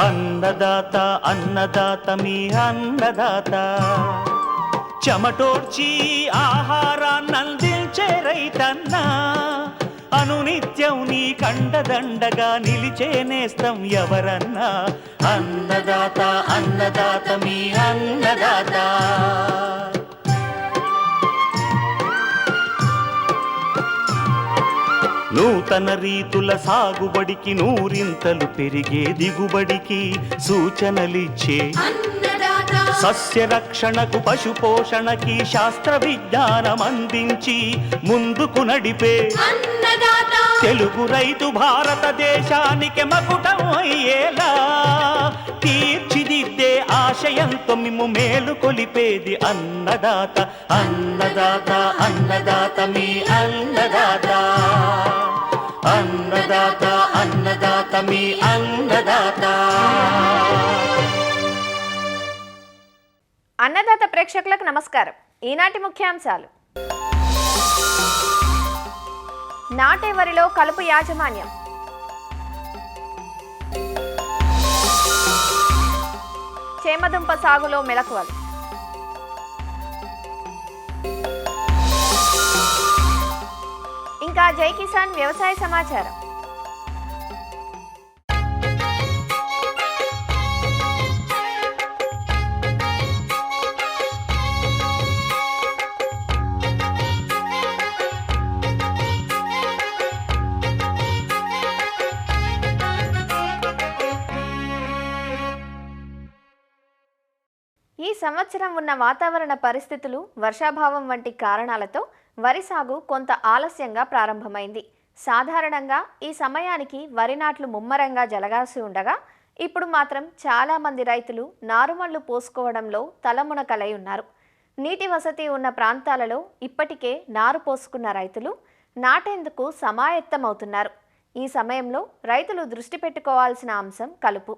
అన్నదాత అన్నదాత మీ అన్నదాత, చెమటోడ్చి ఆహారాన్నందించే రైతన్నా, అనునిత్యం నీ కండదండగా నిలిచే నేస్తం ఎవరన్నా. అన్నదాత అన్నదాత మీ అన్నదాత. నూతన రీతుల సాగుబడికి, నూరింతలు పెరిగే దిగుబడికి సూచనలిచ్చే సస్య రక్షణకు, పశు పోషణకి శాస్త్ర విజ్ఞానం అందించి ముందుకు నడిపే తెలుగు రైతు భారతదేశానికి మకుటం అయ్యేలా తీర్చిదిద్దే ఆశయంతో మిమ్ము మేలు కొలిపేది అన్నదాత. అన్నదాత అన్నదాత మీ అన్నదాత. అన్నదాత అన్నదాత మీ అన్నదాత. అన్నదాత ప్రేక్షకులకు నమస్కారం. ఈనాటి ముఖ్యాంశాలు: నాటే వరిలో కలుపు యాజమాన్యం, చేమదుంప సాగులో మెలకువలు, ఇంకా జై కిసాన్ వ్యవసాయ సమాచారం. ఈ సంవత్సరం ఉన్న వాతావరణ పరిస్థితులు, వర్షాభావం వంటి కారణాలతో వరి సాగు కొంత ఆలస్యంగా ప్రారంభమైంది. సాధారణంగా ఈ సమయానికి వరి నాట్లు ముమ్మరంగా జరగాల్సి ఉండగా, ఇప్పుడు మాత్రం చాలామంది రైతులు నారుమళ్లు పోసుకోవడంలో తలమునకలై ఉన్నారు. నీటి వసతి ఉన్న ప్రాంతాలలో ఇప్పటికే నారు పోసుకున్న రైతులు నాటేందుకు సమాయత్తమవుతున్నారు. ఈ సమయంలో రైతులు దృష్టి పెట్టుకోవాల్సిన అంశం కలుపు.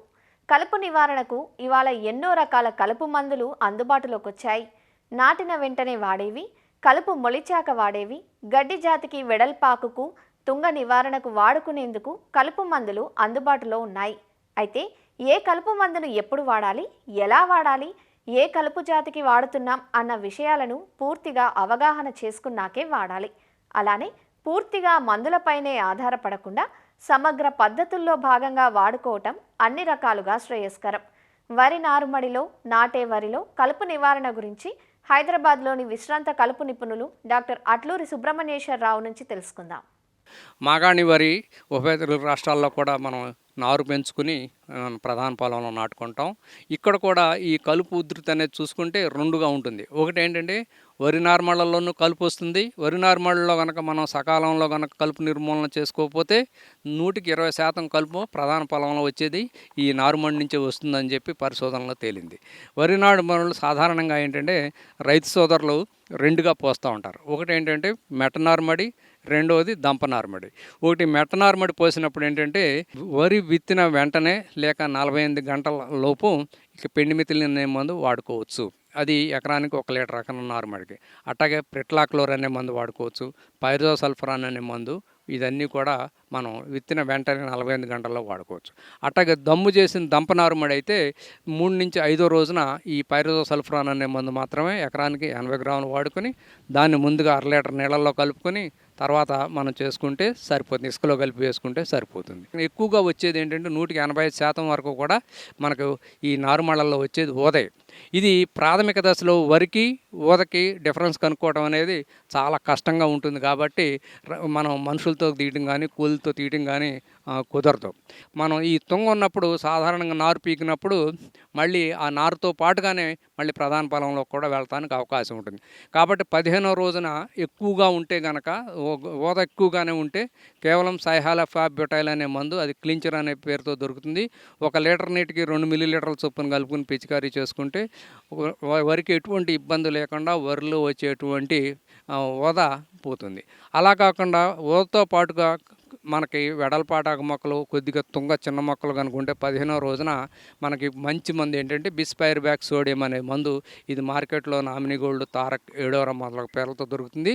కలుపు నివారణకు ఇవాళ ఎన్నో రకాల కలుపు మందులు అందుబాటులోకి వచ్చాయి. నాటిన వెంటనే వాడేవి, కలుపు మొలిచాక వాడేవి, గడ్డి జాతికి వెడల్పాకుకు తుంగ నివారణకు వాడుకునేందుకు కలుపు మందులు అందుబాటులో ఉన్నాయి. అయితే ఏ కలుపు మందును ఎప్పుడు వాడాలి, ఎలా వాడాలి, ఏ కలుపు జాతికి వాడుతున్నాం అన్న విషయాలను పూర్తిగా అవగాహన చేసుకున్నాకే వాడాలి. అలానే పూర్తిగా మందులపైనే ఆధారపడకుండా సమగ్ర పద్ధతుల్లో భాగంగా వాడుకోవటం అన్ని రకాలుగా శ్రేయస్కరం. వరి నారుమడిలో నాటే వరిలో కలుపు నివారణ గురించి హైదరాబాద్లోని విశ్రాంత కలుపు నిపుణులు డాక్టర్ అట్లూరి సుబ్రహ్మణ్యేశ్వరరావు నుంచి తెలుసుకుందాం. మాగాణి వరి ఉభయ తెలుగు రాష్ట్రాల్లో కూడా మనం నారు పెంచుకుని ప్రధాన పొలంలో నాటుకుంటాం. ఇక్కడ కూడా ఈ కలుపు ఉధృతి అనేది చూసుకుంటే రెండుగా ఉంటుంది. ఒకటి ఏంటంటే వరి నారుమళ్లలోనూ కలుపు వస్తుంది. వరి నారుమళ్లలో కనుక మనం సకాలంలో కనుక కలుపు నిర్మూలన చేసుకోకపోతే 100% కలుపు ప్రధాన పొలంలో వచ్చేది ఈ నారుమడి నుంచే వస్తుందని చెప్పి పరిశోధనలో తేలింది. వరి నారుమడులు సాధారణంగా ఏంటంటే రైతు సోదరులు రెండుగా పోస్తూ ఉంటారు. ఒకటి ఏంటంటే మెట్ట నారుమడి, రెండవది దంప నారుమడి. ఒకటి మెట్ట నారుమడి పోసినప్పుడు ఏంటంటే వరి విత్తిన వెంటనే లేక 48 గంటల లోపు ఇక పెండిమితిలి అనే మందు వాడుకోవచ్చు. అది ఎకరానికి 1 లీటర్ రకం నారుమడికి. అట్లాగే ప్రిట్లాక్లోర్ అనే మందు వాడుకోవచ్చు, పైరోసల్ఫరాన్ అనే మందు. ఇదన్నీ కూడా మనం విత్తిన వెంటనే 48 గంటల్లో వాడుకోవచ్చు. అట్లాగే దమ్ము చేసిన దంప నారుమడి అయితే 3 నుంచి 5వ రోజున ఈ పైరోసల్ఫరాన్ అనే మందు మాత్రమే ఎకరానికి 80 గ్రాములు వాడుకొని దాన్ని ముందుగా 1/2 లీటర్ నీళ్ళల్లో కలుపుకొని తర్వాత మనం చేసుకుంటే సరిపోతుంది. ఇసుకలో కలిపి వేసుకుంటే సరిపోతుంది. ఎక్కువగా వచ్చేది ఏంటంటే 185% వరకు కూడా మనకు ఈ నారుమళ్ళల్లో వచ్చేది ఊదయ. ఇది ప్రాథమిక దశలో వరికి ఊదకి డిఫరెన్స్ కనుక్కోవడం అనేది చాలా కష్టంగా ఉంటుంది. కాబట్టి మనం మనుషులతో తీయడం కానీ కూలీలతో తీయడం కానీ కుదరదు. మనం ఈ తుంగ ఉన్నప్పుడు సాధారణంగా నారు పీకినప్పుడు మళ్ళీ ఆ నారుతో పాటుగానే మళ్ళీ ప్రధాన పొలంలో కూడా వెళ్తానికి అవకాశం ఉంటుంది. కాబట్టి 15వ రోజున ఎక్కువగా ఉంటే కనుక ఊద ఎక్కువగానే ఉంటే కేవలం సైహాలఫాబ్యూటైల్ అనే మందు, అది క్లించర్ అనే పేరుతో దొరుకుతుంది. 1 లీటర్ నీటికి 2 మిల్లీలీటర్ల చొప్పున కలుపుకొని పిచికారీ చేసుకుంటే వరికి ఎటువంటి ఇబ్బంది లేకుండా వరిలో వచ్చేటువంటి ఊద పోతుంది. అలా కాకుండా ఊదతో పాటుగా మనకి వెడల్పాటాకు మొక్కలు కొద్దిగా తుంగ చిన్న మొక్కలు కనుకుంటే 15వ రోజున మనకి మంచి మందు ఏంటంటే బిస్పైర్ బ్యాక్ సోడియం అనే మందు. ఇది మార్కెట్లో నామినీ గోల్డ్, తారక్, ఏడోరా మొదలగు పేర్లతో దొరుకుతుంది.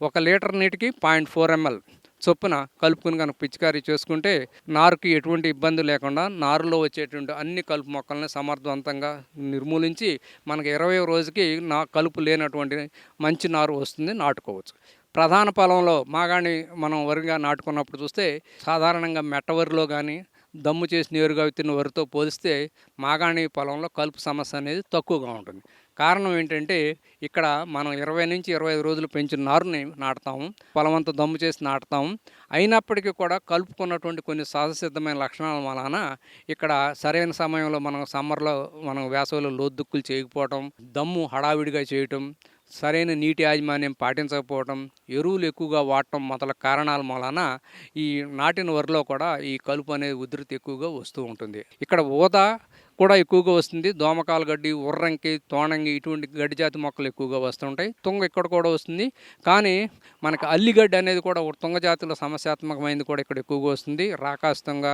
1 లీటర్ నీటికి 0.4 ml చొప్పున కలుపుకుని కనుక పిచికారీ చేసుకుంటే నారుకి ఎటువంటి ఇబ్బంది లేకుండా నారులో వచ్చేటువంటి అన్ని కలుపు మొక్కల్ని సమర్థవంతంగా నిర్మూలించి మనకి 20వ రోజుకి కలుపు లేనటువంటి మంచి నారు వస్తుంది, నాటుకోవచ్చు. ప్రధాన పొలంలో మాగాణి మనం వరిగా నాటుకున్నప్పుడు చూస్తే సాధారణంగా మెట్ట వరిలో కానీ దమ్ము చేసి నేరుగా విత్తిన వరితో పోలిస్తే మాగాణి పొలంలో కలుపు సమస్య అనేది తక్కువగా ఉంటుంది. కారణం ఏంటంటే ఇక్కడ మనం 20 నుంచి 25 రోజులు పెంచిన నారుని నాటుతాము, పొలం అంతా దమ్ము చేసి నాటుతాము. అయినప్పటికీ కూడా కలుపుకున్నటువంటి కొన్ని సహజసిద్ధమైన లక్షణాల వలన ఇక్కడ సరైన సమయంలో మనం సమ్మర్లో మనం వేసవిలో లోతుదుక్కులు చేయకపోవటం, దమ్ము హడావిడిగా చేయటం, సరైన నీటి యాజమాన్యం పాటించకపోవటం, ఎరువులు ఎక్కువగా వాడటం మొదలగు కారణాల వలన ఈ నాటిన వరిలో కూడా ఈ కలుపు అనేది ఉధృతి ఎక్కువగా వస్తూ ఉంటుంది. ఇక్కడ ఊద కూడా ఎక్కువగా వస్తుంది. దోమకాల గడ్డి, ఉర్రంకి, తోణంగి ఇటువంటి గడ్డి జాతి మొక్కలు ఎక్కువగా వస్తుంటాయి. తుంగ ఇక్కడ కూడా వస్తుంది. కానీ మనకి అల్లిగడ్డి అనేది కూడా తుంగ జాతిలో సమస్యాత్మకమైనది కూడా ఇక్కడ ఎక్కువగా వస్తుంది. రాకాసి తుంగ,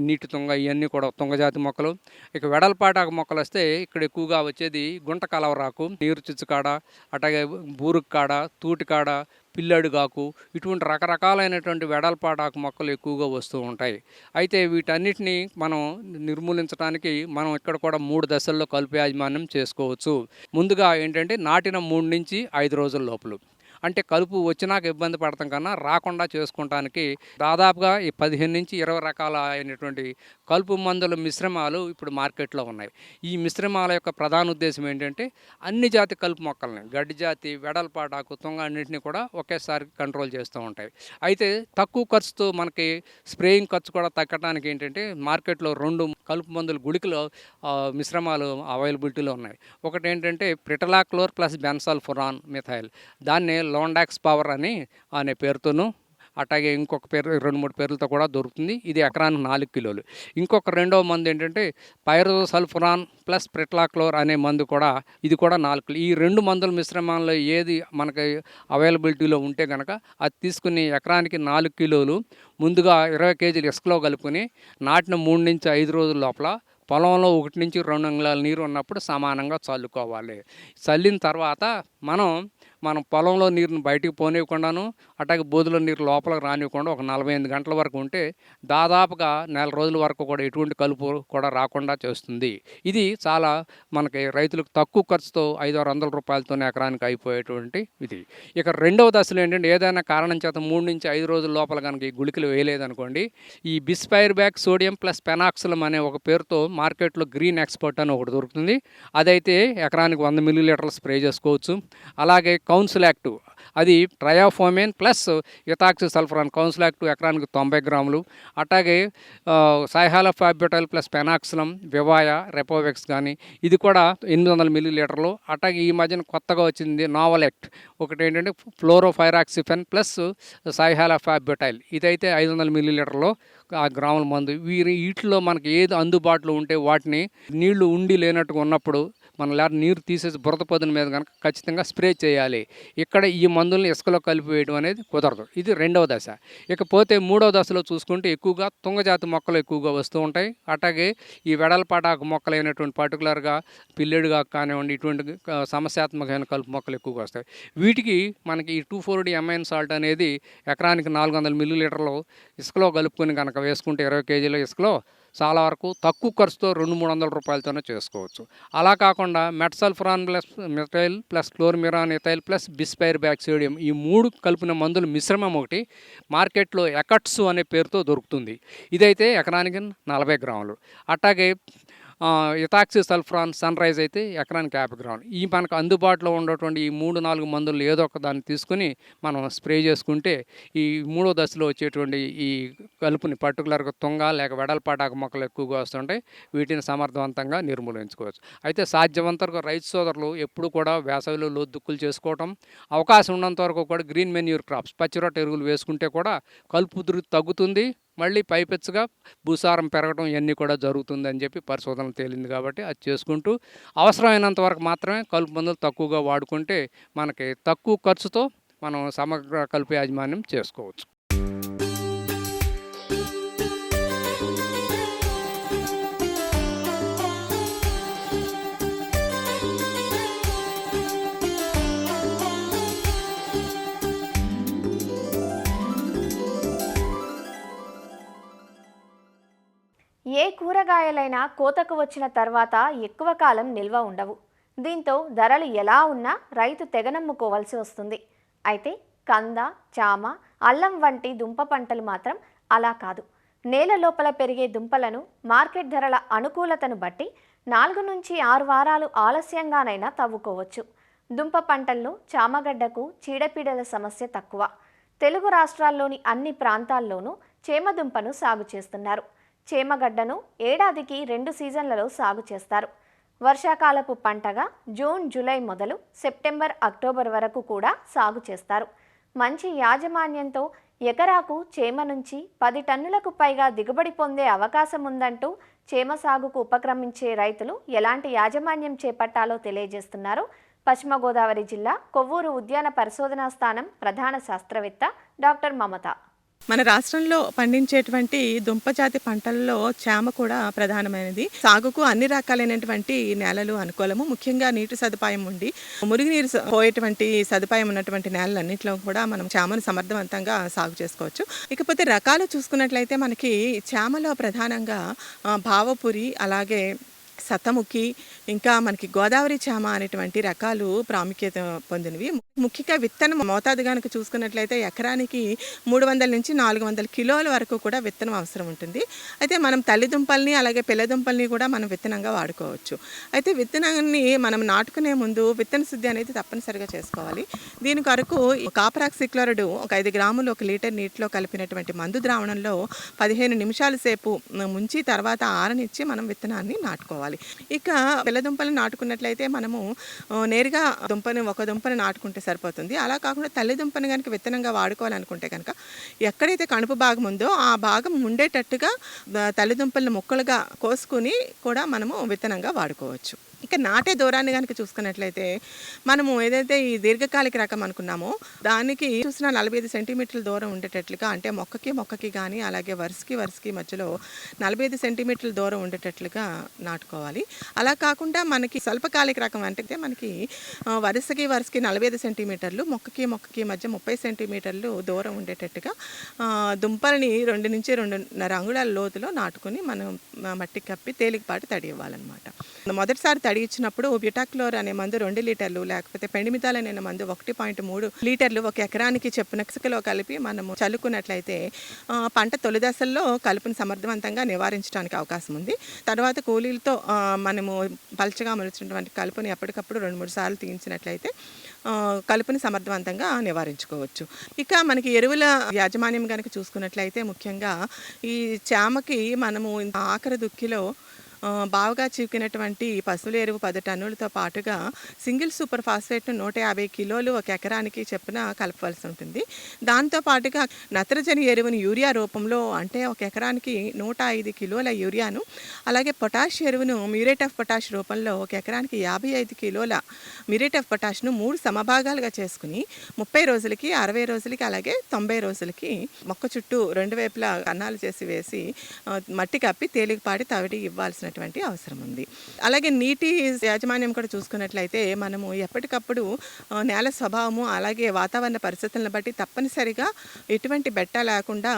నీటి తుంగ ఇవన్నీ కూడా తుంగ జాతి మొక్కలు. ఇక వెడల్పాటాకు మొక్కలు వస్తే ఇక్కడ ఎక్కువగా వచ్చేది గుంట కలవరాకు, నీరు చిచ్చుకాడ, అట్లాగే బూరుకు కాడ, తూటి కాడ, పిల్లడుగాకు ఇటువంటి రకరకాలైనటువంటి వెడల్పాటాకు మొక్కలు ఎక్కువగా వస్తూ ఉంటాయి. అయితే వీటన్నిటిని మనం నిర్మూలించడానికి మనం ఇక్కడ కూడా 3 దశల్లో కలుపు యాజమాన్యం చేసుకోవచ్చు. ముందుగా ఏంటంటే నాటిన 3 నుంచి 5 రోజుల లోపల, అంటే కలుపు వచ్చినాక ఇబ్బంది పడతాం కన్నా రాకుండా చేసుకుంటానికి దాదాపుగా ఈ 15 నుంచి 20 రకాల అయినటువంటి కలుపు మందుల మిశ్రమాలు ఇప్పుడు మార్కెట్లో ఉన్నాయి. ఈ మిశ్రమాల యొక్క ప్రధాన ఉద్దేశం ఏంటంటే అన్ని జాతి కలుపు మొక్కల్ని, గడ్డి జాతి, వెడల్పాటాకు, తుంగ అన్నింటినీ కూడా ఒకేసారి కంట్రోల్ చేస్తూ ఉంటాయి. అయితే తక్కువ ఖర్చుతో మనకి స్ప్రేయింగ్ ఖర్చు కూడా తగ్గడానికి ఏంటంటే మార్కెట్లో 2 కలుపు మందుల గుళికలు మిశ్రమాలు అవైలబిలిటీలో ఉన్నాయి. ఒకటి ఏంటంటే ప్రిటలాక్లోర్ ప్లస్ బెన్సాల్ఫురాన్ మిథైల్, దాన్ని లోండాక్స్ పవర్ అనే పేరుతోనూ, అట్లాగే ఇంకొక పేరు 2-3 పేర్లతో కూడా దొరుకుతుంది. ఇది ఎకరానికి 4 కిలోలు. ఇంకొక రెండవ మందు ఏంటంటే పైరోసల్ఫురాన్ ప్లస్ ప్రిటలాక్లోర్ అనే మందు కూడా, ఇది కూడా 4 కిలో. ఈ 2 మందుల మిశ్రమాల్లో ఏది మనకి అవైలబిలిటీలో ఉంటే కనుక అది తీసుకుని ఎకరానికి 4 కిలోలు ముందుగా 20 కేజీలు ఇసుకలో కలుపుకొని నాటిన 3 నుంచి 5 రోజుల లోపల పొలంలో 1 నుంచి 2 అంగుళాల నీరు ఉన్నప్పుడు సమానంగా చల్లుకోవాలి. చల్లిన తర్వాత మనం పొలంలో నీరుని బయటికి పోనివ్వకుండాను, అట్లాగే బోధుల నీరు లోపలికి రానివ్వకుండా ఒక 48 గంటల వరకు ఉంటే దాదాపుగా 1 రోజుల వరకు కూడా ఎటువంటి కలుపు కూడా రాకుండా చేస్తుంది. ఇది చాలా మనకి రైతులకు తక్కువ ఖర్చుతో 500-600 రూపాయలతోనే ఎకరానికి అయిపోయేటువంటి ఇది. ఇక రెండవ దశలో ఏంటంటే ఏదైనా కారణం చేత 3 నుంచి 5 రోజుల లోపల కనుక ఈ గుళికలు వేయలేదనుకోండి, ఈ బిస్పైర్ బ్యాక్ సోడియం ప్లస్ పెనాక్సిలం అనే ఒక పేరుతో మార్కెట్లో గ్రీన్ ఎక్స్పర్ట్ అని ఒకటి దొరుకుతుంది. అదైతే ఎకరానికి 100 మిల్లీలీటర్లు స్ప్రే చేసుకోవచ్చు. అలాగే కౌన్సిల్ యాక్టివ్, అది ట్రయాఫోమేన్ ప్లస్ ఇథాక్సి సల్ఫరాన్, కౌన్సిల్ యాక్టివ్ ఎకరానికి 90 గ్రాములు. అట్లాగే సైహాలోఫాబ్యూటైల్ ప్లస్ పెనాక్సిలం, వివాయా, రెపోవెక్స్ కానీ ఇది కూడా 800 మిల్లీలీటర్లు. అట్లాగే ఈ మధ్యన కొత్తగా వచ్చింది నావలెక్ట్, ఒకటి ఏంటంటే ఫ్లోరోఫైరాక్సిఫెన్ ప్లస్ సైహాలోఫాబ్యూటైల్, ఇదైతే 500 మిల్లీలీటర్లు ఆ గ్రాముల మందు. వీటిలో మనకి ఏది అందుబాటులో ఉంటే వాటిని నీళ్లు ఉండి లేనట్టుగా ఉన్నప్పుడు మనం నీరు తీసేసి బురద పొదుల మీద కనుక ఖచ్చితంగా స్ప్రే చేయాలి. ఇక్కడ ఈ మందుల్ని ఇసుకలో కలిపి వేయడం అనేది కుదరదు. ఇది రెండవ దశ. ఇకపోతే మూడవ దశలో చూసుకుంటే ఎక్కువగా తుంగజాతి మొక్కలు ఎక్కువగా వస్తూ ఉంటాయి. అట్లాగే ఈ వెడల్పాటాకు మొక్కలైనటువంటి పర్టికులర్గా పిల్లెడుగా కానివ్వండి, ఇటువంటి సమస్యాత్మకమైన కలుపు మొక్కలు ఎక్కువగా వస్తాయి. వీటికి మనకి ఈ 2,4-D అమైన్ సాల్ట్ అనేది ఎకరానికి 400 మిల్లీలీటర్లు ఇసుకలో కలుపుకొని కనుక వేసుకుంటే 20 కేజీల ఇసుకలో చాలా వరకు తక్కువ ఖర్చుతో 200-300 రూపాయలతోనే చేసుకోవచ్చు. అలా కాకుండా metsulfuron plus methyl plus chlorimuron ethyl plus bispyribac sodium, ఈ 3 కలిపిన మందుల మిశ్రమం ఒకటి మార్కెట్లో ఎకట్స్ అనే పేరుతో దొరుకుతుంది. ఇదైతే ఎకరానికి 40 గ్రాములు. అట్లాగే ఇథాక్సి సల్ఫరాన్ సన్ రైజ్ అయితే ఎకరానికి 50 గ్రాములు. ఈ మనకు అందుబాటులో ఉన్నటువంటి ఈ 3-4 మందులు ఏదో ఒక దాన్ని తీసుకుని మనం స్ప్రే చేసుకుంటే ఈ మూడో దశలో వచ్చేటువంటి ఈ కలుపుని పర్టికులర్గా తుంగ లేక వెడల్పాటాకు మొక్కలు ఎక్కువగా వస్తుంటాయి, వీటిని సమర్థవంతంగా నిర్మూలించుకోవచ్చు. అయితే సాధ్యమంత వరకు రైతు సోదరులు ఎప్పుడు కూడా వేసవిలో లోతుదుక్కులు చేసుకోవటం, అవకాశం ఉన్నంత వరకు కూడా గ్రీన్ మెన్యూర్ క్రాప్స్, పచ్చిరొట్ట ఎరువులు వేసుకుంటే కూడా కలుపు ఉధృతి తగ్గుతుంది. మళ్ళీ పైపెచ్చుగా భూసారం పెరగడం ఇవన్నీ కూడా జరుగుతుందని చెప్పి పరిశోధనలు తేలింది. కాబట్టి అది చేసుకుంటూ అవసరమైనంత వరకు మాత్రమే కలుపు మందులు తక్కువగా వాడుకుంటే మనకి తక్కువ ఖర్చుతో మనం సమగ్ర కలుపు యాజమాన్యం చేసుకోవచ్చు. ఏ కూరగాయలైనా కోతకు వచ్చిన తర్వాత ఎక్కువ కాలం నిల్వ ఉండవు. దీంతో ధరలు ఎలా ఉన్నా రైతు తెగనమ్ముకోవాల్సి వస్తుంది. అయితే కంద, చామ, అల్లం వంటి దుంప పంటలు మాత్రం అలా కాదు. నేల లోపల పెరిగే దుంపలను మార్కెట్ ధరల అనుకూలతను బట్టి 4 నుంచి 6 వారాలు ఆలస్యంగానైనా తవ్వుకోవచ్చు. దుంప పంటల్లో చామగడ్డకు చీడపీడల సమస్య తక్కువ. తెలుగు రాష్ట్రాల్లోని అన్ని ప్రాంతాల్లోనూ చేమదుంపను సాగు చేస్తున్నారు. చేమగడ్డను ఏడాదికి 2 సీజన్లలో సాగు చేస్తారు. వర్షాకాలపు పంటగా జూన్, జూలై మొదలు సెప్టెంబర్, అక్టోబర్ వరకు కూడా సాగు చేస్తారు. మంచి యాజమాన్యంతో ఎకరాకు చేమ నుంచి 10 టన్నులకు పైగా దిగుబడి పొందే అవకాశం ఉందంటూ చేమ సాగుకు ఉపక్రమించే రైతులు ఎలాంటి యాజమాన్యం చేపట్టాలో తెలియజేస్తున్నారు పశ్చిమ గోదావరి జిల్లా కొవ్వూరు ఉద్యాన పరిశోధనా స్థానం ప్రధాన శాస్త్రవేత్త డాక్టర్ మమత. మన రాష్ట్రంలో పండించేటువంటి దుంపజాతి పంటల్లో చామ కూడా ప్రధానమైనది. సాగుకు అన్ని రకాలైనటువంటి నేలలు అనుకూలము. ముఖ్యంగా నీటి సదుపాయం ఉండి మురుగునీరు పోయేటువంటి సదుపాయం ఉన్నటువంటి నేలలన్నింటిలో కూడా మనం చామను సమర్థవంతంగా సాగు చేసుకోవచ్చు. ఇకపోతే రకాలు చూసుకున్నట్లయితే మనకి చామలో ప్రధానంగా భావపురి, అలాగే సతముఖి, ఇంకా మనకి గోదావరి చామ అనేటువంటి రకాలు ప్రాముఖ్యత పొందినవి. ముఖ్యంగా విత్తనం మోతాదు కనుక చూసుకున్నట్లయితే ఎకరానికి 300 నుంచి 400 కిలోల వరకు కూడా విత్తనం అవసరం ఉంటుంది. అయితే మనం తల్లిదుంపల్ని అలాగే పిల్లదుంపల్ని కూడా మనం విత్తనంగా వాడుకోవచ్చు. అయితే విత్తనాన్ని మనం నాటుకునే ముందు విత్తన శుద్ధి అనేది తప్పనిసరిగా చేసుకోవాలి. దీని కొరకు కాపర్ ఆక్సిక్లోరైడ్ ఒక 5 గ్రాములు 1 లీటర్ నీటిలో కలిపినటువంటి మందు ద్రావణంలో 15 నిమిషాల సేపు ముంచి తర్వాత ఆరనిచ్చి మనం విత్తనాన్ని నాటుకోవాలి. ఇక పిల్లదుంపలు నాటుకున్నట్లయితే మనము నేరుగా ఒక దుంపని నాటుకుంటే సరిపోతుంది. అలా కాకుండా తల్లిదుంపని కనుక విత్తనంగా వాడుకోవాలనుకుంటే కనుక ఎక్కడైతే కణుపు భాగం ఉందో ఆ భాగం ఉండేటట్టుగా తల్లిదుంపలను ముక్కలుగా కోసుకుని కూడా మనము విత్తనంగా వాడుకోవచ్చు. ఇక నాటే దూరాన్ని కనుక చూసుకున్నట్లయితే మనము ఏదైతే ఈ దీర్ఘకాలిక రకం అనుకున్నామో దానికి చూసిన 45 సెంటీమీటర్ల దూరం ఉండేటట్లుగా, అంటే మొక్కకి కానీ అలాగే వరుసకి మధ్యలో 45 సెంటీమీటర్ల దూరం ఉండేటట్లుగా నాటుకోవాలి. అలా కాకుండా మనకి స్వల్పకాలిక రకం అంటే మనకి వరుసకి 45 సెంటీమీటర్లు, మొక్కకి మధ్య 30 సెంటీమీటర్లు దూరం ఉండేటట్టుగా దుంపల్ని 2 నుంచి 2.5 అంగుళాల లోతులో నాటుకొని మనం మట్టి కప్పి తేలికపాటి తడి ఇవ్వాలన్నమాట. మొదటిసారి తడి ఇచ్చినప్పుడు బ్యూటాక్లోర్ అనే మందు 2 లీటర్లు, లేకపోతే పెండిమిథాల్ అనే మందు 1.3 లీటర్లు ఒక ఎకరానికి చొప్పున ఇసుకలో కలిపి మనము చల్లుకున్నట్లయితే పంట తొలి దశల్లో కలుపుని సమర్థవంతంగా నివారించడానికి అవకాశం ఉంది. తర్వాత కూలీలతో మనము పల్చగా మొలిచినటువంటి కలుపుని ఎప్పటికప్పుడు 2-3 సార్లు తీయించినట్లయితే కలుపుని సమర్థవంతంగా నివారించుకోవచ్చు. ఇక మనకి ఎరువుల యాజమాన్యం కనుక చూసుకున్నట్లయితే ముఖ్యంగా ఈ చామకి మనము ఆఖరి దుక్కిలో బావుగా చీకినటువంటి పశువుల ఎరువు 10 టన్నులతో పాటుగా సింగిల్ సూపర్ ఫాస్ఫేట్ను 150 కిలోలు ఒక ఎకరానికి చొప్పున కలపవలసి ఉంటుంది. దాంతో పాటుగా నత్రజని ఎరువుని యూరియా రూపంలో, అంటే ఒక ఎకరానికి 105 కిలోల యూరియాను, అలాగే పొటాష్ ఎరువును మ్యూరేట్ ఆఫ్ పొటాష్ రూపంలో ఒక ఎకరానికి 55 కిలోల మ్యూరేట్ ఆఫ్ పొటాష్ను 3 సమభాగాలుగా చేసుకుని 30 రోజులకి, 60 రోజులకి, అలాగే 90 రోజులకి మొక్క చుట్టూ 2 వైపులా కన్నాలు చేసి వేసి మట్టి కప్పి తేలికపాటి తవిడి ఇవ్వాల్సిన అవసరం ఉంది. అలాగే నీటి యాజమాన్యం కూడా చూసుకున్నట్లయితే మనము ఎప్పటికప్పుడు నేల స్వభావము అలాగే వాతావరణ పరిస్థితులను బట్టి తప్పనిసరిగా ఎటువంటి బెట్ట లేకుండా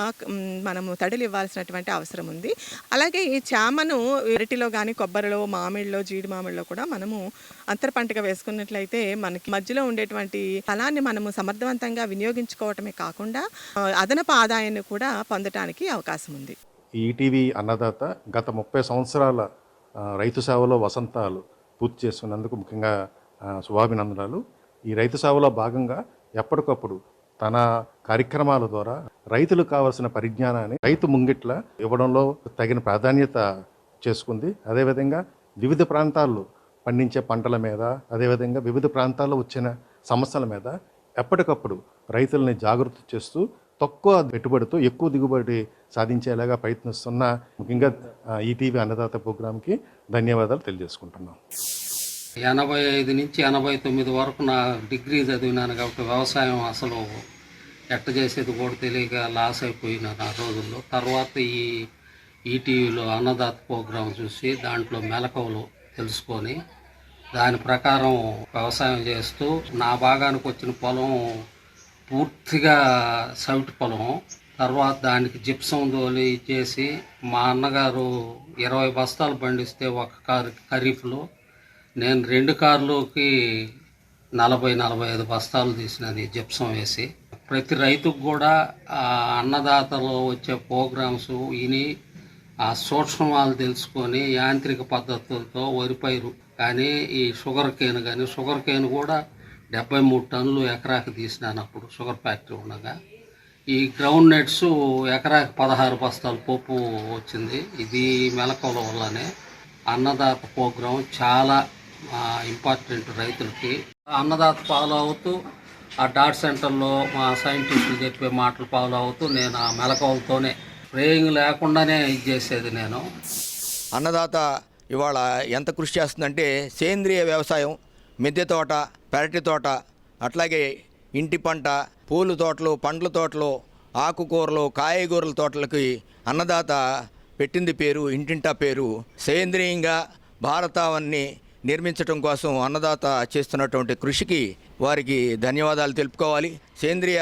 మనము తడులు ఇవ్వాల్సినటువంటి అవసరం ఉంది. అలాగే ఈ చామను అరటిలో కానీ కొబ్బరిలో, మామిడిలో, జీడి మామిడిలో కూడా మనము అంతర పంటగా వేసుకున్నట్లయితే మనకి మధ్యలో ఉండేటువంటి ఫలాన్ని మనము సమర్థవంతంగా వినియోగించుకోవటమే కాకుండా అదనపు ఆదాయాన్ని కూడా పొందటానికి అవకాశం ఉంది. ఈటీవీ అన్నదాత గత 30 సంవత్సరాల రైతు సేవలో వసంతాలు పూర్తి చేసుకున్నందుకు ముఖ్యంగా శుభాభినందనాలు. ఈ రైతు సేవలో భాగంగా ఎప్పటికప్పుడు తన కార్యక్రమాల ద్వారా రైతులకు కావాల్సిన పరిజ్ఞానాన్ని రైతు ముంగిట్ల ఇవ్వడంలో తగిన ప్రాధాన్యత చేసుకుంది. అదేవిధంగా వివిధ ప్రాంతాల్లో పండించే పంటల మీద, అదేవిధంగా వివిధ ప్రాంతాల్లో వచ్చిన సమస్యల మీద ఎప్పటికప్పుడు రైతుల్ని జాగృతి చేస్తూ తక్కువ పెట్టుబడితో ఎక్కువ దిగుబడి సాధించేలాగా ప్రయత్నిస్తున్న ముఖ్యంగా ఈటీవీ అన్నదాత ప్రోగ్రాంకి ధన్యవాదాలు తెలియజేసుకుంటున్నాం. 85 నుంచి 89 వరకు నా డిగ్రీ చదివినాను కాబట్టి వ్యవసాయం అసలు ఎట్ట చేసేది కూడా తెలియక లాస్ అయిపోయిన నా రోజుల్లో. తర్వాత ఈ ఈటీవీలో అన్నదాత ప్రోగ్రాం చూసి దాంట్లో మెలకువలు తెలుసుకొని దాని ప్రకారం వ్యవసాయం చేస్తూ నా భాగానికి వచ్చిన పొలం పూర్తిగా సౌటి పొలం. తర్వాత దానికి జిప్సం తోలి ఇచ్చేసి మా అన్నగారు 20 బస్తాలు పండిస్తే ఒక కారు ఖరీఫ్లో నేను 2 కార్లకి 40-45 బస్తాలు తీసినది జిప్సం వేసి. ప్రతి రైతుకు కూడా ఆ అన్నదాతలో వచ్చే ప్రోగ్రామ్స్ విని ఆ సూక్ష్మాలు తెలుసుకొని యాంత్రిక పద్ధతులతో వరి పైరు కానీ ఈ షుగర్ కేన్ కానీ షుగర్ కేన్ కూడా 73 టన్నులు ఎకరాకి తీసినాను అప్పుడు షుగర్ ఫ్యాక్టరీ ఉండగా. ఈ గ్రౌండ్ నట్స్ ఎకరాకి 16 బస్తాలు పప్పు వచ్చింది. ఇది మెలకువల వల్లనే అన్నదాత ప్రోగ్రాం చాలా ఇంపార్టెంట్ రైతులకి. అన్నదాత ఫాలో అవుతూ ఆ డాట్ సెంటర్లో మా సైంటిస్టులు చెప్పే మాటలు ఫాలో అవుతూ నేను ఆ మెలకువలతోనే స్ప్రేయింగ్ లేకుండానే ఇది చేసేది నేను. అన్నదాత ఇవాళ ఎంత కృషి చేస్తుందంటే సేంద్రియ వ్యవసాయం, మిద్దె తోట, పెరటి తోట, అట్లాగే ఇంటి పంట, పూల తోటలు, పండ్ల తోటలు, ఆకుకూరలు, కాయగూరల తోటలకి అన్నదాత పెట్టింది పేరు, ఇంటింటా పేరు. సేంద్రియంగా భారతావన్ని నిర్మించడం కోసం అన్నదాత చేస్తున్నటువంటి కృషికి వారికి ధన్యవాదాలు తెలుపుకోవాలి. సేంద్రియ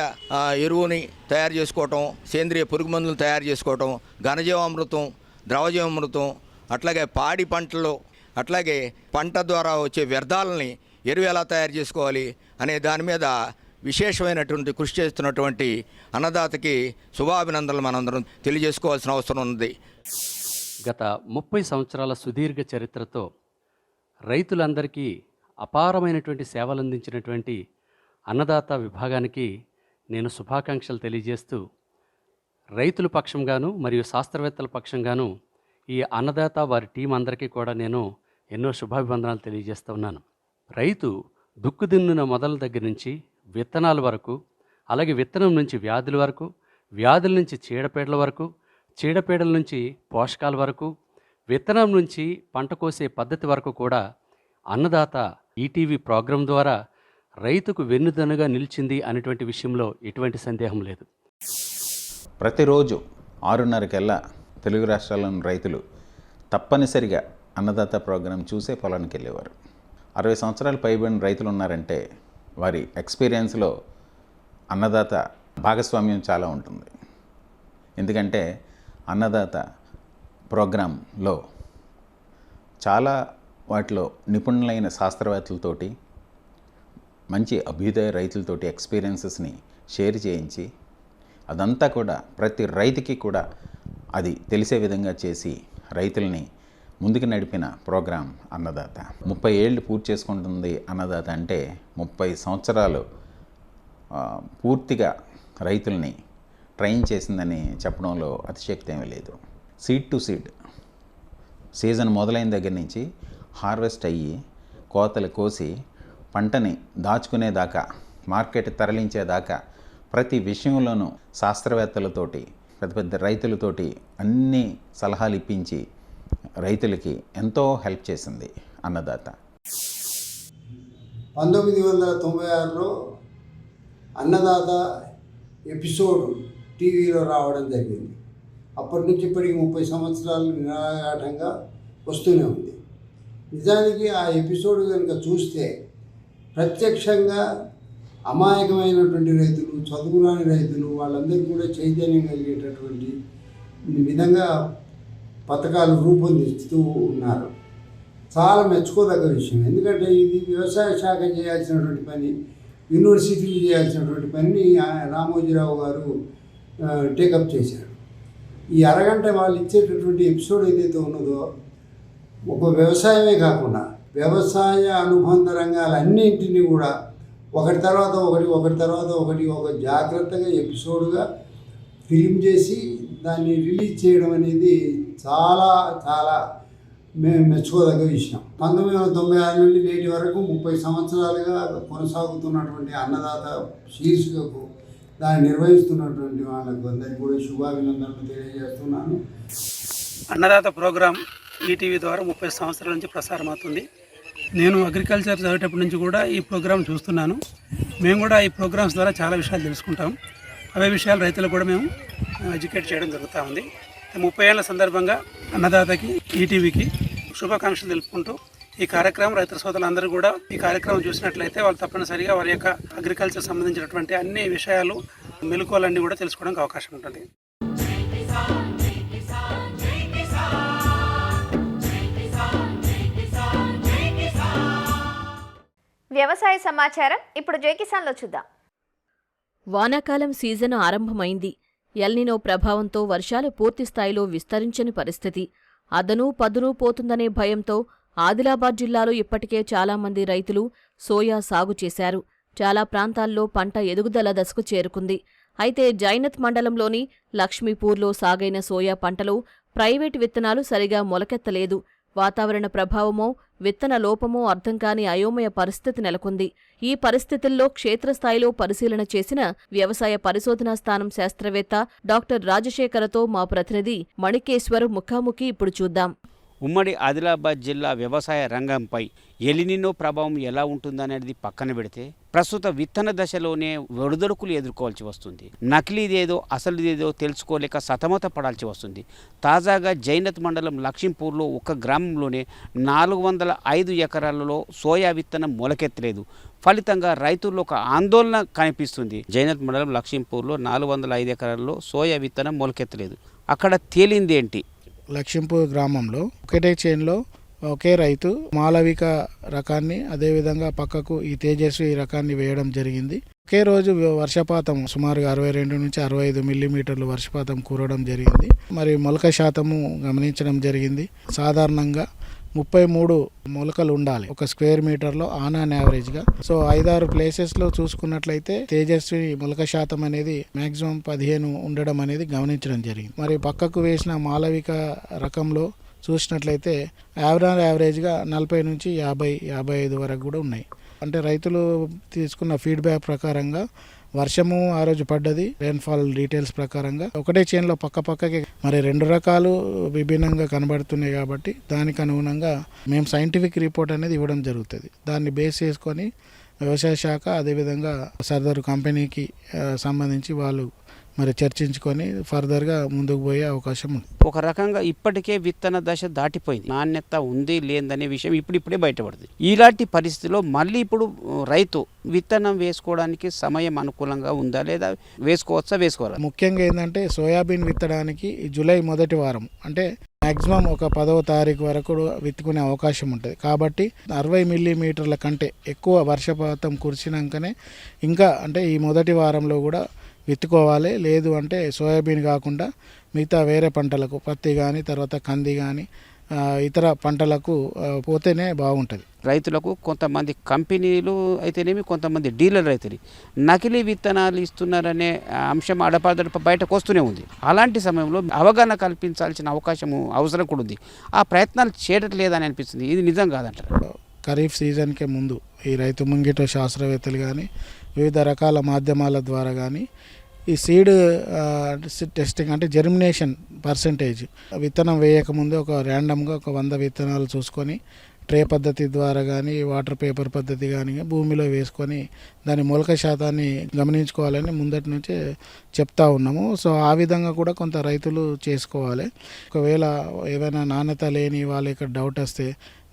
ఎరువుని తయారు చేసుకోవటం, సేంద్రియ పురుగు మందులు తయారు చేసుకోవటం, ఘనజీవామృతం, ద్రవజీవామృతం, అట్లాగే పాడి పంటలు, అట్లాగే పంట ద్వారా వచ్చే వ్యర్థాలని ఎరువు ఎలా తయారు చేసుకోవాలి అనే దాని మీద విశేషమైనటువంటి కృషి చేస్తున్నటువంటి అన్నదాతకి శుభాభినందనలు మనందరం తెలియజేసుకోవాల్సిన అవసరం ఉంది. గత 30 సంవత్సరాల సుదీర్ఘ చరిత్రతో రైతులందరికీ అపారమైనటువంటి సేవలు అందించినటువంటి అన్నదాత విభాగానికి నేను శుభాకాంక్షలు తెలియజేస్తూ, రైతుల పక్షంగాను మరియు శాస్త్రవేత్తల పక్షంగాను ఈ అన్నదాత వారి టీం అందరికీ కూడా నేను ఎన్నో శుభాభివందనాలు తెలియజేస్తూ ఉన్నాను. రైతు దుక్కుదిన్నున మొదల దగ్గర నుంచి విత్తనాల వరకు, అలాగే విత్తనం నుంచి వ్యాధుల వరకు, వ్యాధుల నుంచి చీడపీడల వరకు, చీడపీడల నుంచి పోషకాల వరకు, విత్తనం నుంచి పంట కోసే పద్ధతి వరకు కూడా అన్నదాత ఈటీవీ ప్రోగ్రాం ద్వారా రైతుకు వెన్నుదన్నుగా నిలిచింది అనేటువంటి విషయంలో ఎటువంటి సందేహం లేదు. ప్రతిరోజు 6:30కల్లా తెలుగు రాష్ట్రాల్లోని రైతులు తప్పనిసరిగా అన్నదాత ప్రోగ్రాం చూసే పొలానికి వెళ్ళేవారు. 60 సంవత్సరాలు పైబడిన రైతులు ఉన్నారంటే వారి ఎక్స్పీరియన్స్లో అన్నదాత భాగస్వామ్యం చాలా ఉంటుంది. ఎందుకంటే అన్నదాత ప్రోగ్రాంలో చాలా వాటిలో నిపుణులైన శాస్త్రవేత్తలతోటి, మంచి అభ్యుదయ రైతులతోటి ఎక్స్పీరియన్సెస్ని షేర్ చేయించి అదంతా కూడా ప్రతి రైతుకి కూడా అది తెలిసే విధంగా చేసి రైతుల్ని ముందుకు నడిపిన ప్రోగ్రాం అన్నదాత. 30 ఏళ్ళు పూర్తి చేసుకుంటుంది అన్నదాత అంటే 30 సంవత్సరాలు పూర్తిగా రైతుల్ని ట్రైన్ చేసిందని చెప్పడంలో అతిశక్తి ఏమీ లేదు. సీడ్ టు సీడ్ సీజన్ మొదలైన దగ్గర నుంచి హార్వెస్ట్ అయ్యి కోతలు కోసి పంటని దాచుకునేదాకా, మార్కెట్ తరలించేదాకా ప్రతి విషయంలోనూ శాస్త్రవేత్తలతోటి, పెద్ద పెద్ద రైతులతోటి అన్ని సలహాలు ఇప్పించి రైతులకి ఎంతో హెల్ప్ చేసింది అన్నదాత. 1996లో అన్నదాత ఎపిసోడ్ టీవీలో రావడం జరిగింది. అప్పటి నుంచి ఇప్పటికి 30 సంవత్సరాలు నిరాఘాటంగా వస్తూనే ఉంది. నిజానికి ఆ ఎపిసోడ్ కనుక చూస్తే ప్రత్యక్షంగా అమాయకమైనటువంటి రైతులు, చదువురాని రైతులు, వాళ్ళందరికీ కూడా చైతన్యం కలిగేటటువంటి విధంగా పథకాలు రూపొందిస్తూ ఉన్నారు. చాలా మెచ్చుకోదగ్గ విషయం. ఎందుకంటే ఇది వ్యవసాయ శాఖ చేయాల్సినటువంటి పని, యూనివర్సిటీలు చేయాల్సినటువంటి పనిని రామోజీరావు గారు టేకప్ చేశారు. ఈ అరగంట వాళ్ళు ఇచ్చేటటువంటి ఎపిసోడ్ ఏదైతే ఉన్నదో ఒక వ్యవసాయమే కాకుండా వ్యవసాయ అనుబంధ రంగాలన్నింటినీ కూడా ఒకటి తర్వాత ఒకటి ఒక జాగ్రత్తగా ఎపిసోడ్గా ఫిలిం చేసి దాన్ని రిలీజ్ చేయడం అనేది చాలా చాలా మెచ్చుకోదగ్గ విషయం. 1996 నుండి నేటి వరకు 30 సంవత్సరాలుగా కొనసాగుతున్నటువంటి అన్నదాత శీర్షికకు దాన్ని నిర్వహిస్తున్నటువంటి వాళ్ళకు అందరికీ కూడా శుభాభినందనలు తెలియజేస్తున్నాను. అన్నదాత ప్రోగ్రాం ఈటీవీ ద్వారా 30 సంవత్సరాల నుంచి ప్రసారం అవుతుంది. నేను అగ్రికల్చర్ చదివేటప్పటి నుంచి కూడా ఈ ప్రోగ్రాం చూస్తున్నాను. మేము కూడా ఈ ప్రోగ్రామ్స్ ద్వారా చాలా విషయాలు తెలుసుకుంటాం. అవే విషయాలు రైతులకు కూడా మేము ఎడ్యుకేట్ చేయడం జరుగుతూ ఉంది. 30 ఏళ్ల సందర్భంగా అన్నదాతకి ఈటీవీకి శుభాకాంక్షలు తెలుపుకుంటూ ఈ కార్యక్రమం రైతు సోదరులందరూ కూడా ఈ కార్యక్రమం చూసినట్లయితే వాళ్ళు తప్పనిసరిగా వారి యొక్క అగ్రికల్చర్ సంబంధించినటువంటి అన్ని విషయాలు మెలకువలన్నీ కూడా తెలుసుకోవడానికి అవకాశం ఉంటుంది. వ్యవసాయ సమాచారం ఇప్పుడు జై కిసాన్లో చూద్దాం. వానాకాలం సీజన్ ఆరంభమైంది. ఎల్నినో ప్రభావంతో వర్షాలు పూర్తిస్థాయిలో విస్తరించని పరిస్థితి. అదనూ పదునూ పోతుందనే భయంతో ఆదిలాబాద్ జిల్లాలో ఇప్పటికే చాలామంది రైతులు సోయా సాగు చేశారు. చాలా ప్రాంతాల్లో పంట ఎదుగుదల దశకు చేరుకుంది. అయితే జైనత్ మండలంలోని లక్ష్మీపూర్లో సాగైన సోయా పంటలో ప్రైవేటు విత్తనాలు సరిగా మొలకెత్తలేదు. వాతావరణ ప్రభావమో విత్తన లోపమో అర్థం కాని అయోమయ పరిస్థితి నెలకొంది. ఈ పరిస్థితుల్లో క్షేత్రస్థాయిలో పరిశీలన చేసిన వ్యవసాయ పరిశోధనా స్థానం శాస్త్రవేత్త డాక్టర్ రాజశేఖరతో మా ప్రతినిధి మణికేశ్వర్ ముఖాముఖి ఇప్పుడు చూద్దాం. ఉమ్మడి ఆదిలాబాద్ జిల్లా వ్యవసాయ రంగంపై ఎలినినో ప్రభావం ఎలా ఉంటుందనేది పక్కన పెడితే ప్రస్తుత విత్తన దశలోనే ఒడిదొడుకులు ఎదుర్కోవాల్సి వస్తుంది. నకిలీదేదో అసలుదేదో తెలుసుకోలేక సతమత పడాల్సి వస్తుంది. తాజాగా జైనత్ మండలం లక్ష్మీపూర్లో ఒక గ్రామంలోనే 405 ఎకరాలలో సోయా విత్తనం మొలకెత్తలేదు. ఫలితంగా రైతుల్లో ఒక ఆందోళన కనిపిస్తుంది. జైనత్ మండలం లక్ష్మీపూర్లో 405 ఎకరాల్లో సోయా విత్తనం మొలకెత్తలేదు. అక్కడ తేలిందేంటి? లక్ష్మీపూర్ గ్రామంలో ఒకటే చేన్లో ఒకే రైతు మాలవిక రకాన్ని అదేవిధంగా పక్కకు ఈ తేజస్వి రకాన్ని వేయడం జరిగింది. ఒకే రోజు వర్షపాతం సుమారుగా 62 నుంచి 65 మిల్లీమీటర్లు వర్షపాతం కురవడం జరిగింది. మరి మొలక శాతము గమనించడం జరిగింది. సాధారణంగా 33 మొలకలు ఉండాలి ఒక స్క్వేర్ మీటర్లో ఆన్ యావరేజ్గా. సో 5-6 ప్లేసెస్లో చూసుకున్నట్లయితే తేజస్వి మొలక శాతం అనేది మ్యాక్సిమం 15 ఉండడం అనేది గమనించడం జరిగింది. మరి పక్కకు వేసిన మాలవిక రకంలో చూసినట్లయితే యావరేజ్గా 40 నుంచి 50-55 వరకు కూడా ఉన్నాయి. అంటే రైతులు తీసుకున్న ఫీడ్బ్యాక్ ప్రకారంగా వర్షము ఆ రోజు పడ్డది. రెయిన్ఫాల్ డీటెయిల్స్ ప్రకారంగా ఒకటే చేన్లో పక్కకి మరి 2 రకాలు విభిన్నంగా కనబడుతున్నాయి. కాబట్టి దానికి అనుగుణంగా మేము సైంటిఫిక్ రిపోర్ట్ అనేది ఇవ్వడం జరుగుతుంది. దాన్ని బేస్ చేసుకొని వ్యవసాయ శాఖ అదేవిధంగా సదరు కంపెనీకి సంబంధించి వాళ్ళు మరి చర్చించుకొని ఫర్దర్గా ముందుకు పోయే అవకాశం ఉంది. ఒక రకంగా ఇప్పటికే విత్తన దశ దాటిపోయింది. నాణ్యత ఉంది లేదనే విషయం ఇప్పుడిప్పుడే బయటపడుతుంది. ఇలాంటి పరిస్థితిలో మళ్ళీ ఇప్పుడు రైతు విత్తనం వేసుకోవడానికి సమయం అనుకూలంగా ఉందా లేదా వేసుకోవాలా? ముఖ్యంగా ఏంటంటే సోయాబీన్ విత్తడానికి జూలై మొదటి వారం అంటే మ్యాక్సిమం ఒక 10వ తారీఖు వరకు విత్తుకునే అవకాశం ఉంటుంది. కాబట్టి 60 మిల్లీమీటర్ల కంటే ఎక్కువ వర్షపాతం కురిసినాకనే ఇంకా అంటే ఈ మొదటి వారంలో కూడా విత్తుకోవాలి. లేదు అంటే సోయాబీన్ కాకుండా మిగతా వేరే పంటలకు పత్తి కానీ తర్వాత కంది కానీ ఇతర పంటలకు పోతేనే బాగుంటుంది. రైతులకు కొంతమంది కంపెనీలు అయితేనేమి కొంతమంది డీలర్ అయితేనే నకిలీ విత్తనాలు ఇస్తున్నారనే అంశం అడపాదడప బయటకు వస్తూనే ఉంది. అలాంటి సమయంలో అవగాహన కల్పించాల్సిన అవసరం కూడా ఉంది. ఆ ప్రయత్నాలు చేయట్లేదని అనిపిస్తుంది. ఇది నిజం కాదంటారు. ఖరీఫ్ సీజన్కే ముందు ఈ రైతు ముంగిట శాస్త్రవేత్తలు కానీ వివిధ రకాల మాధ్యమాల ద్వారా కానీ ఈ సీడ్ టెస్టింగ్ అంటే జెర్మినేషన్ పర్సంటేజ్ విత్తనం వేయకముందు ఒక ర్యాండమ్గా ఒక 100 విత్తనాలు చూసుకొని ట్రే పద్ధతి ద్వారా కానీ వాటర్ పేపర్ పద్ధతి కానీ భూమిలో వేసుకొని దాని మొలక శాతాన్ని గమనించుకోవాలని ముందటి నుంచే చెప్తా ఉన్నాము. సో ఆ విధంగా కూడా కొంత రైతులు చేసుకోవాలి. ఒకవేళ ఏదైనా నాణ్యత లేని వాళ్ళ యొక్క డౌట్ వస్తే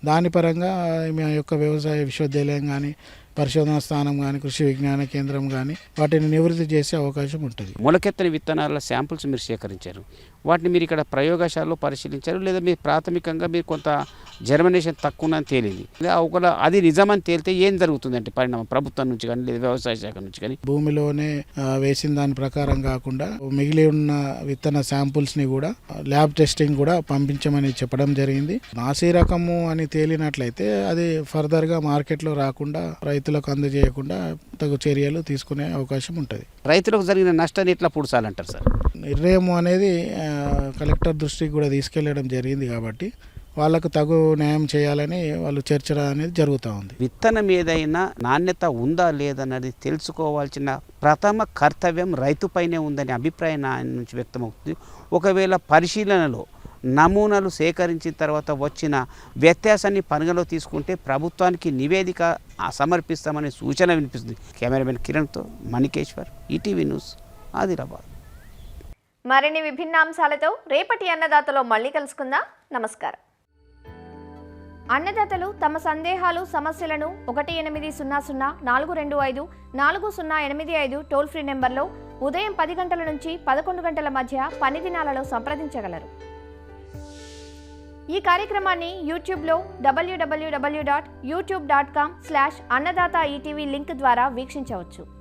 దాని పరంగా మా యొక్క వ్యవసాయ విశ్వవిద్యాలయం కానీ పరిశోధనా స్థానం కానీ కృషి విజ్ఞాన కేంద్రం కానీ వాటిని నివృత్తి చేసే అవకాశం ఉంటుంది. మొలకెత్తని విత్తనాల శాంపుల్స్ మీరు సేకరించారు. వాటిని మీరు ఇక్కడ ప్రయోగశాలలో పరిశీలించారు లేదా మీరు ప్రాథమికంగా మీరు కొంత జర్మినేషన్ తక్కువ తేలింది. ఒకవేళ అది నిజమని తేలితే ఏం జరుగుతుందంటే పరిణామం ప్రభుత్వం నుంచి కానీ లేదా వ్యవసాయ శాఖ నుంచి కానీ? భూమిలోనే వేసిన దాని ప్రకారం కాకుండా మిగిలి ఉన్న విత్తన శాంపుల్స్ని కూడా ల్యాబ్ టెస్టింగ్ కూడా పంపించమని చెప్పడం జరిగింది. నాసీ రకము అని తేలినట్లయితే అది ఫర్దర్గా మార్కెట్లో రాకుండా రైతులకు అందజేయకుండా తగు చర్యలు తీసుకునే అవకాశం ఉంటుంది. రైతులకు జరిగిన నష్టాన్ని ఎట్లా పూడ్చాలంటారు సార్? నిర్ణయం అనేది కలెక్టర్ దృష్టికి కూడా తీసుకెళ్లడం జరిగింది. కాబట్టి వాళ్ళకు తగు న్యాయం చేయాలని వాళ్ళు చర్చ అనేది జరుగుతూ ఉంది. విత్తనం ఏదైనా నాణ్యత ఉందా లేదన్నది తెలుసుకోవాల్సిన ప్రథమ కర్తవ్యం రైతుపైనే ఉందనే అభిప్రాయం ఆయన నుంచి వ్యక్తమవుతుంది. ఒకవేళ పరిశీలనలో నమూనాలు సేకరించిన తర్వాత వచ్చిన వ్యత్యాసాన్ని పరిగణలో తీసుకుంటే ప్రభుత్వానికి నివేదిక సమర్పిస్తామనే సూచన వినిపిస్తుంది. కెమెరామెన్ కిరణ్తో మణికేశ్వర్, ఈటీవీ న్యూస్, ఆదిలాబాద్. మరిన్ని విభిన్న అంశాలతో రేపటి అన్నదాతలో మళ్ళీ కలుసుకుందాం. నమస్కారం. అన్నదాతలు తమ సందేహాలు సమస్యలను 1800 425 4085 టోల్ ఫ్రీ నెంబర్లో ఉదయం 10 గంటల నుంచి 11 గంటల మధ్య పని దినాలలో సంప్రదించగలరు. ఈ కార్యక్రమాన్ని యూట్యూబ్లో www.youtube.com/annadaata ETV లింక్ ద్వారా వీక్షించవచ్చు.